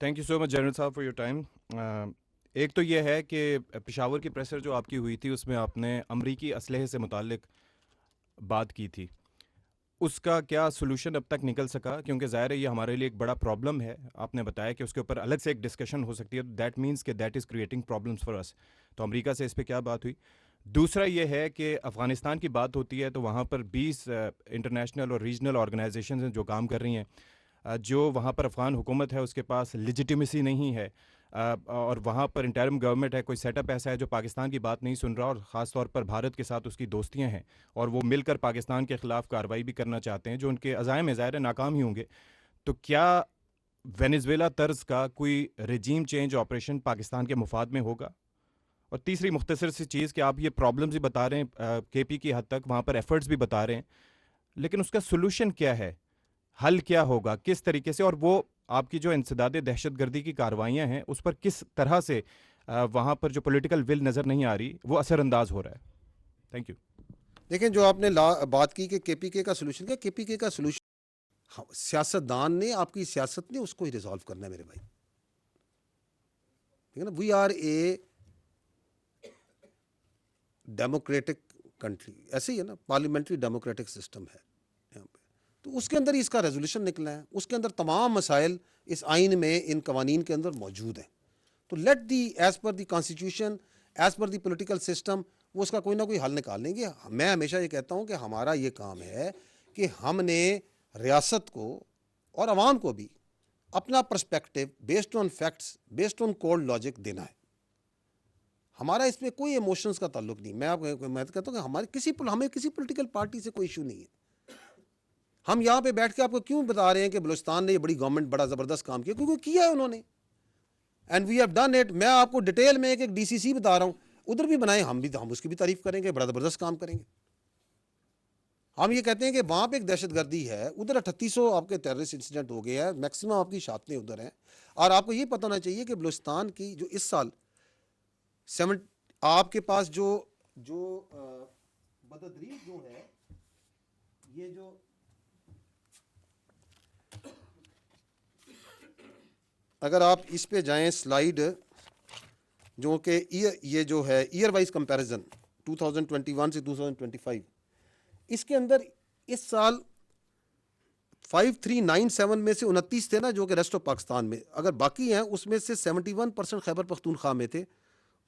Thank you so much general صاحب for your time. ایک تو یہ ہے کہ پشاور کی پریسر جو آپ کی ہوئی تھی اس میں آپ نے امریکی اسلحے سے متعلق بات کی تھی. اس کا کیا سولوشن اب تک نکل سکا؟ کیونکہ ظاہر ہے یہ ہمارے لیے ایک بڑا پرابلم ہے. آپ نے بتایا کہ اس کے اوپر الگ سے ایک ڈسکشن ہو سکتی ہے. دیٹ مینس کہ that is creating problems for us. تو امریکہ سے اس پہ کیا بات ہوئی؟ دوسرا یہ ہے کہ افغانستان کی بات ہوتی ہے تو وہاں پر 20 انٹرنیشنل اور ریجنل آرگنائزیشنز ہیں جو کام کر رہی ہیں. جو وہاں پر افغان حکومت ہے اس کے پاس لیجیٹیمیسی نہیں ہے، اور وہاں پر انٹرم گورنمنٹ ہے، کوئی سیٹ اپ ایسا ہے جو پاکستان کی بات نہیں سن رہا، اور خاص طور پر بھارت کے ساتھ اس کی دوستیاں ہیں اور وہ مل کر پاکستان کے خلاف کارروائی بھی کرنا چاہتے ہیں جو ان کے عزائم ظاہر ہے ناکام ہی ہوں گے. تو کیا وینزویلا طرز کا کوئی رجیم چینج آپریشن پاکستان کے مفاد میں ہوگا؟ اور تیسری مختصر سی چیز کہ آپ یہ پرابلمز بھی بتا رہے ہیں کے پی کی حد تک، وہاں پر ایفرٹس بھی بتا رہے ہیں، لیکن اس کا سولوشن کیا ہے؟ حل کیا ہوگا کس طریقے سے؟ اور وہ آپ کی جو انسداد دہشت گردی کی کاروائیاں ہیں اس پر کس طرح سے وہاں پر جو پولیٹیکل ول نظر نہیں آ رہی وہ اثر انداز ہو رہا ہے؟ Thank you. دیکھیں، جو آپ نے بات کی کہ کے پی کے کا سولوشن کیا، کے پی کے کا سولوشن سیاست دان نے، آپ کی سیاست نے اس کو ہی ریزالو کرنا ہے میرے بھائی. ٹھیک ہے نا. We are a democratic country, ایسے ہی ہے نا، پارلیمنٹری ڈیموکریٹک سسٹم ہے یہاں پہ. تو اس کے اندر ہی اس کا ریزولوشن نکلا ہے. اس کے اندر تمام مسائل اس آئین میں، ان قوانین کے اندر موجود ہیں. تو let the as per the constitution, as per the political system, وہ اس کا کوئی نہ کوئی حل نکال لیں گے. میں ہمیشہ یہ کہتا ہوں کہ ہمارا یہ کام ہے کہ ہم نے ریاست کو اور عوام کو بھی اپنا perspective based on facts, based on cold logic دینا ہے. ہمارا اس میں کوئی ایموشنز کا تعلق نہیں. میں کہتا ہوں کہ ہمیں کسی پولیٹیکل پارٹی سے کوئی ایشو نہیں ہے. ہم یہاں پہ بیٹھ کے آپ کو کیوں بتا رہے ہیں کہ بلوچستان نے یہ بڑی گورنمنٹ بڑا زبردست کام کیا؟ کیونکہ کیا ہے انہوں نے، and we have done it. میں آپ کو ڈیٹیل میں ایک ڈی سی سی بتا رہا ہوں، ادھر بھی بنائیں، ہم اس کی بھی تعریف کریں گے، بڑا زبردست کام کریں گے. ہم یہ کہتے ہیں کہ وہاں پہ ایک دہشت گردی ہے، ادھر 3800 آپ کے ٹیررسٹ انسیڈنٹ ہو گئے ہیں، میکسیمم آپ کی شاطیں ادھر ہیں. اور آپ کو یہ پتہ ہونا چاہیے کہ بلوچستان کی جو اس سال آپ کے پاس جو بددریج جو ہے، یہ جو اگر آپ اس پہ جائیں سلائیڈ، جو کہ یہ جو ہے ایئر وائز کمپیریزن 2021 سے 2025، اس کے اندر اس سال 5397 میں سے 29 تھے نا جو کہ ریسٹ آف پاکستان میں، اگر باقی ہیں اس میں سے 71% خیبر پختونخوا میں تھے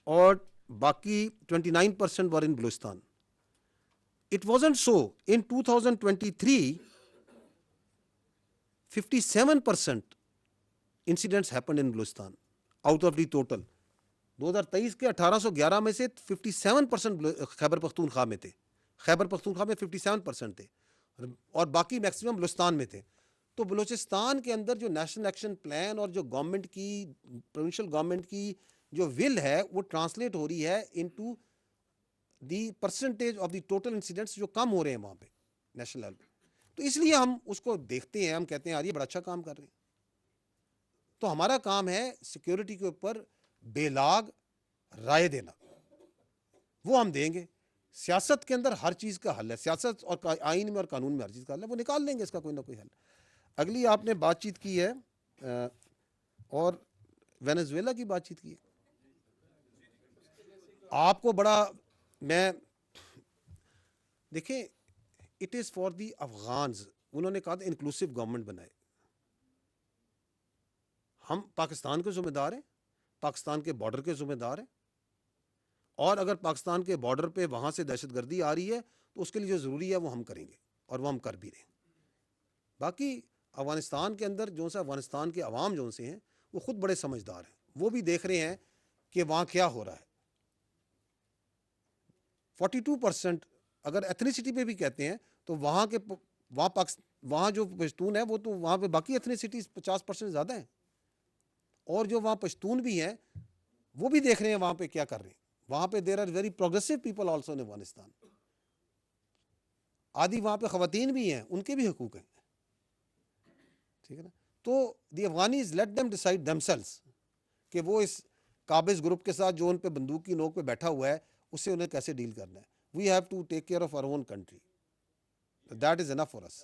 اور باقی 29% ور ان Balochistan. It wasn't so. In 2023, 57% incidents happened in Balochistan out of the total. 2023 کے 1811 میں سے 57% خیبر پختونخوا میں تھے. خیبر پختونخوا میں 57% تھے اور باقی میکسیمم بلوچستان میں تھے. تو بلوچستان کے اندر جو نیشنل ایکشن پلان اور جو گورنمنٹ کی، پروونشل گورنمنٹ کی جو ول ہے، وہ ٹرانسلیٹ ہو رہی ہے into the percentage of the total incidents جو کم ہو رہے ہیں وہاں پہ نیشنل لیول پہ. تو اس لیے ہم اس کو دیکھتے ہیں، ہم کہتے ہیں یار یہ بڑا اچھا کام کر رہے ہیں. تو ہمارا کام ہے سیکیورٹی کے اوپر بے لاگ رائے دینا، وہ ہم دیں گے. سیاست کے اندر ہر چیز کا حل ہے، سیاست اور آئین میں اور قانون میں ہر چیز کا حل ہے، وہ نکال لیں گے اس کا کوئی نہ کوئی حل. اگلی آپ نے بات چیت کی ہے اور وینزویلا کی بات چیت کی ہے. آپ کو بڑا، میں دیکھیں، اٹ از فار دی افغانز. انہوں نے کہا تھا انکلوسیو گورنمنٹ بنائے. ہم پاکستان کے ذمہ دار ہیں، پاکستان کے بارڈر کے ذمہ دار ہیں، اور اگر پاکستان کے بارڈر پہ وہاں سے دہشت گردی آ رہی ہے تو اس کے لیے جو ضروری ہے وہ ہم کریں گے اور وہ ہم کر بھی رہے ہیں. باقی افغانستان کے اندر جو سا افغانستان کے عوام جو سے ہیں وہ خود بڑے سمجھدار ہیں، وہ بھی دیکھ رہے ہیں کہ وہاں کیا ہو رہا ہے. 42% اگر ایتھنیسٹی پہ بھی کہتے ہیں تو وہاں جو پشتون ہے وہ تو وہاں پہ باقی ایتھنیسٹیز 50% زیادہ ہیں، اور جو وہاں پشتون بھی ہیں وہ بھی دیکھ رہے ہیں وہاں پہ کیا کر رہے ہیں. وہاں پہ there are very progressive people also in Afghanistan. آدھی وہاں پہ خواتین بھی ہیں، ان کے بھی حقوق ہیں. ٹھیک ہے نا. تو the Afghanis let them decide themselves کہ وہ اس قابض گروپ کے ساتھ جو ان پہ بندوق کی نوک پہ بیٹھا ہوا ہے اس سے انہیں کیسے ڈیل کرنا ہے. We have to take care of our own country, that is enough for us.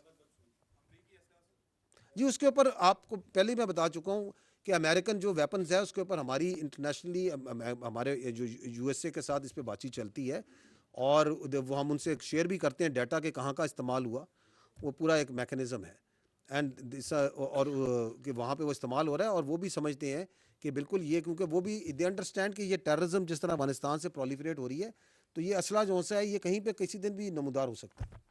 جی اس کے اوپر آپ کو پہلے میں بتا چکا ہوں کہ امریکن جو ویپنز ہے اس کے اوپر ہماری انٹرنیشنلی ہمارے جو یو ایس اے کے ساتھ اس پہ بات چیت چلتی ہے، اور وہ ہم ان سے شیئر بھی کرتے ہیں ڈیٹا کہ کہاں کا استعمال ہوا، وہ پورا ایک میکانزم ہے، اینڈ اور کہ وہاں پہ وہ استعمال ہو رہا ہے، اور وہ بھی سمجھتے ہیں کہ بالکل یہ، کیونکہ وہ بھی دے انڈرسٹینڈ کہ یہ ٹیررزم جس طرح افغانستان سے پرولیفریٹ ہو رہی ہے، تو یہ اسلحہ جو ہے یہ کہیں پہ کسی دن بھی نمودار ہو سکتا ہے۔